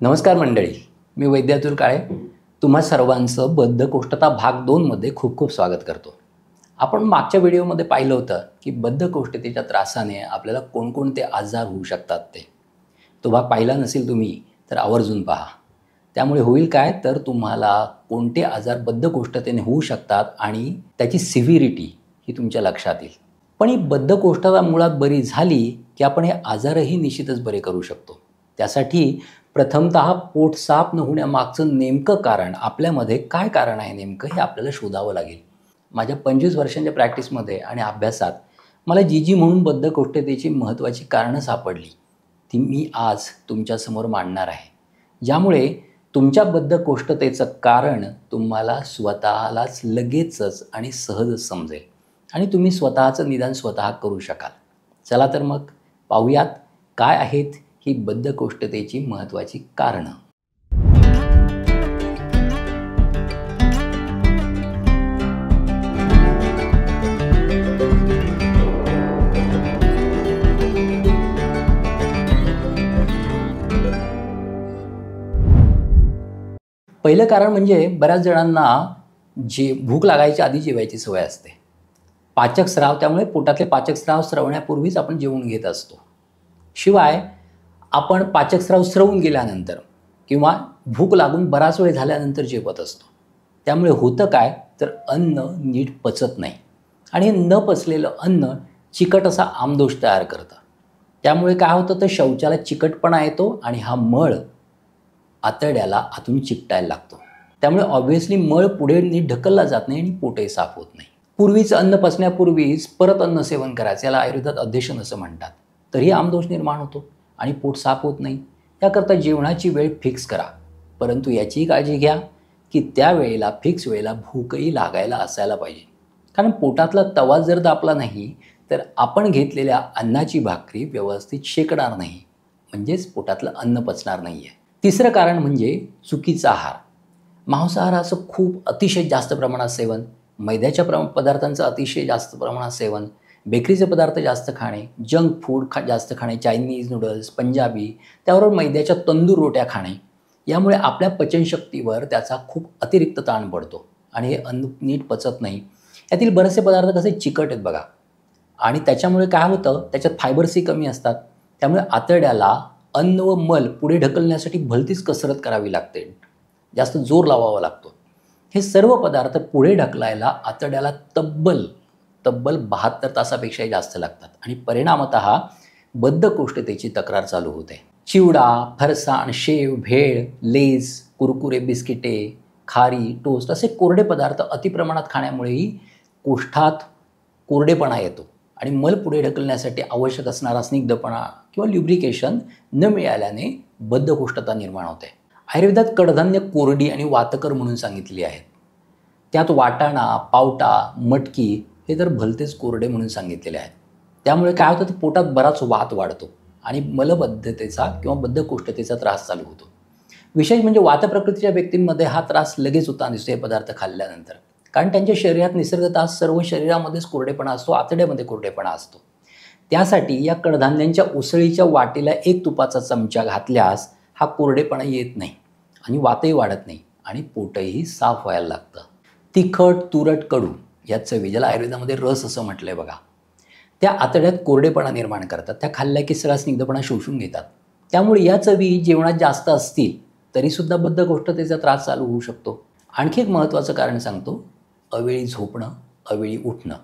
नमस्कार मंडळी, मी वैद्य अतुल काळे तुम्हा सर्वांचं बद्धकोष्ठता भाग 2 मध्ये खूप खूप स्वागत करतो. आपण मागच्या व्हिडिओमध्ये पाहिलं होतं की बद्धकोष्ठतेच्या त्रासाने आपल्याला कोणकोणते आजार होऊ शकतात ते. तो भाग पाहिला नसेल तुम्ही तर आवर्जून पहा. त्यामुळे होईल काय तर तुम्हाला कोणते आजार बद्धकोष्ठतेने होऊ शकतात आणि त्याची सिव्हिरिटी ही तुमच्या लक्षात येईल. पण ही बद्धकोष्ठता मुळात बरी झाली की आपण हे आजारही निश्चितच बरे करू शकतो. त्यासाठी प्रथमतः पोट साफ न होण्यामागचं नेमकं कारण, आपल्यामध्ये काय कारण आहे नेमकं, हे आपल्याला शोधावं लागेल. माझ्या 25 वर्षांच्या प्रॅक्टिसमध्ये आणि अभ्यासात मला जी म्हणून बद्धकोष्ठतेची महत्त्वाची कारणं सापडली ती मी आज तुमच्यासमोर मांडणार आहे. ज्यामुळे तुमच्या बद्धकोष्ठतेचं कारण तुम्हाला स्वतःलाच लगेचच आणि सहजच समजेल आणि तुम्ही स्वतःचं निदान स्वतः करू शकाल. चला तर मग पाहूयात काय आहेत ही बद्धकोष्ठतेची महत्त्वाची कारणं. पहिलं कारण म्हणजे बऱ्याच जणांना भूक लागायच्या आधी जेवायची सवय असते. पाचक स्राव, त्यामुळे पोटातले पाचक स्राव स्रवण्यापूर्वीच आपण जेवून घेत असतो. शिवाय आपण पाचकस्राव स्रवून गेल्यानंतर किंवा भूक लागून बराच वेळ झाल्यानंतर जेवत असतो. त्यामुळे होतं काय तर अन्न नीट पचत नाही आणि न पचलेलं अन्न चिकट असा आमदोष तयार करतं. त्यामुळे काय होतं तर शौचाला चिकटपणा येतो आणि हा मळ आतड्याला आतून चिकटायला लागतो. त्यामुळे ऑब्व्हियसली मळ पुढे नीट ढकलला जात नाही आणि पोटही साफ होत नाही. पूर्वीचं अन्न पचण्यापूर्वीच परत अन्न सेवन करायचं, याला आयुर्वेदात अध्यशन असं म्हणतात. तरी आमदोष निर्माण होतो आणि पोट साफ होत नाही. त्याकरता जेवणाची वेळ फिक्स करा, परंतु याची काळजी घ्या की त्या वेळेला फिक्स वेळेला भूकही लागायला असायला पाहिजे. कारण पोटातला तवा जर दाबला नाही तर आपण घेतलेल्या अन्नाची भाकरी व्यवस्थित शेकणार नाही, म्हणजेच पोटातलं अन्न पचणार नाही आहे. तिसरं कारण म्हणजे चुकीचा आहार. मांसाहाराचं खूप अतिशय जास्त प्रमाणात सेवन, मैद्याच्या पदार्थांचं अतिशय जास्त प्रमाणात सेवन, बेकरीचे पदार्थ जास्त खाणे, जंक फूड जास्त खाणे, चायनीज नूडल्स, पंजाबी, त्याबरोबर मैद्याच्या तंदूर रोट्या खाणे, यामुळे आपल्या पचनशक्तीवर त्याचा खूप अतिरिक्त ताण पडतो आणि हे अन्न नीट पचत नाही. यातील बरेचसे पदार्थ कसे चिकट आहेत बघा, आणि त्याच्यामुळे काय होतं त्याच्यात फायबर्सही कमी असतात. त्यामुळे आतड्याला अन्न व मल पुढे ढकलण्यासाठी भलतीच कसरत करावी लागते, जास्त जोर लावावा लागतो. हे सर्व पदार्थ पुढे ढकलायला आतड्याला तब्बल 72 तासापेक्षाही जास्त लागतात आणि परिणामतः बद्धकोष्ठतेची तक्रार चालू होते. चिवडा, फरसाण, शेव, भेळ, लेज, कुरकुरे, बिस्किटे, खारी, टोस्ट असे कोरडे पदार्थ अतिप्रमाणात खाण्यामुळेही कोष्ठात कोरडेपणा येतो आणि मल पुढे ढकलण्यासाठी आवश्यक असणारा स्निग्धपणा किंवा ल्युब्रिकेशन न मिळाल्याने बद्धकोष्ठता निर्माण होते. आयुर्वेदात कडधान्य कोरडी आणि वातकर म्हणून सांगितली आहेत. त्यात वाटाणा, पावटा, मटकी हे तर भलतेच कोरडे म्हणून सांगितलेले आहेत. त्यामुळे काय होतं तर पोटात बराच वात वाढतो आणि मलबद्धतेचा किंवा बद्धकोष्ठतेचा त्रास चालू होतो. विशेष म्हणजे वातप्रकृतीच्या व्यक्तींमध्ये हा त्रास लगेच होता दिसतो हे पदार्थ खाल्ल्यानंतर, कारण त्यांच्या शरीरात निसर्गतः सर्व शरीरामध्येच कोरडेपणा असतो, आतड्यामध्ये कोरडेपणा असतो. त्यासाठी या कडधान्यांच्या उसळीच्या वाटीला एक तुपाचा चमचा घातल्यास हा कोरडेपणा येत नाही आणि वातही वाढत नाही आणि पोटही साफ व्हायला लागतं. तिखट, तुरट, कडू या चवी, ज्याला आयुर्वेदामध्ये रस असं म्हटलंय बघा, त्या आतड्यात कोरडेपणा निर्माण करतात. त्या खाल्ल्या की सगळा स्निग्धपणा शोषून घेतात. त्यामुळे या चवी जेवणात जास्त असतील तरीसुद्धा बद्धकोष्ठतेचा त्रास चालू होऊ शकतो. आणखी एक महत्त्वाचं कारण सांगतो, अवेळी झोपणं, अवेळी उठणं.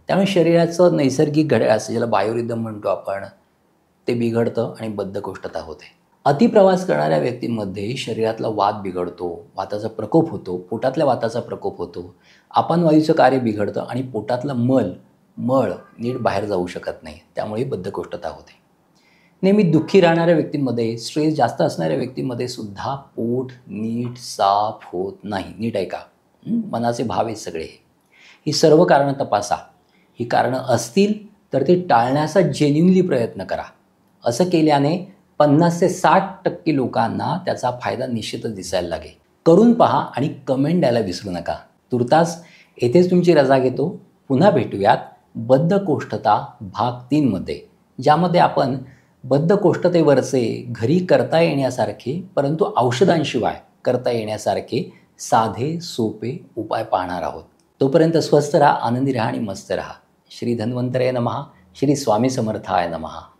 त्यामुळे शरीराचं नैसर्गिक घड्याळ असं ज्याला बायोरिदम म्हणतो आपण, ते बिघडतं आणि बद्धकोष्ठता होते. अतिप्रवास करणाऱ्या व्यक्तींमध्ये शरीरातला वात बिघडतो, वाताचा प्रकोप होतो, पोटातल्या वाताचा प्रकोप होतो, अपनवायूचं कार्य बिघडतं आणि पोटातला मळ नीट बाहेर जाऊ शकत नाही. त्यामुळे बद्धकोष्ठता होते. नेहमी दुःखी राहणाऱ्या व्यक्तींमध्ये, स्ट्रेस जास्त असणाऱ्या व्यक्तींमध्ये सुद्धा पोट नीट साफ होत नाही. नीट ऐका, मनाचे भाव आहेत सगळे. ही सर्व कारणं तपासा. ही कारणं असतील तर ते टाळण्याचा जेन्युइनली प्रयत्न करा. असं केल्याने 50 ते 60% लोकांना त्याचा फायदा निश्चितच दिसायला लागेल. करून पहा आणि कमेंट द्यायला विसरू नका. तुर्तास येथेच तुमची रजा घेतो. पुन्हा भेटूयात बद्धकोष्ठता भाग 3 मध्ये, ज्यामध्ये आपण बद्ध कोष्टते वरचे घरी करता येण्यासारखे, परंतु औषधांशिवाय करता येण्यासारखे साधे सोपे उपाय पाहणार आहोत. तोपर्यंत स्वस्थ राहा, आनंदी राहा आणि मस्त राहा. श्री धन्वंतरे नमः. श्री स्वामी समर्थाय नमः.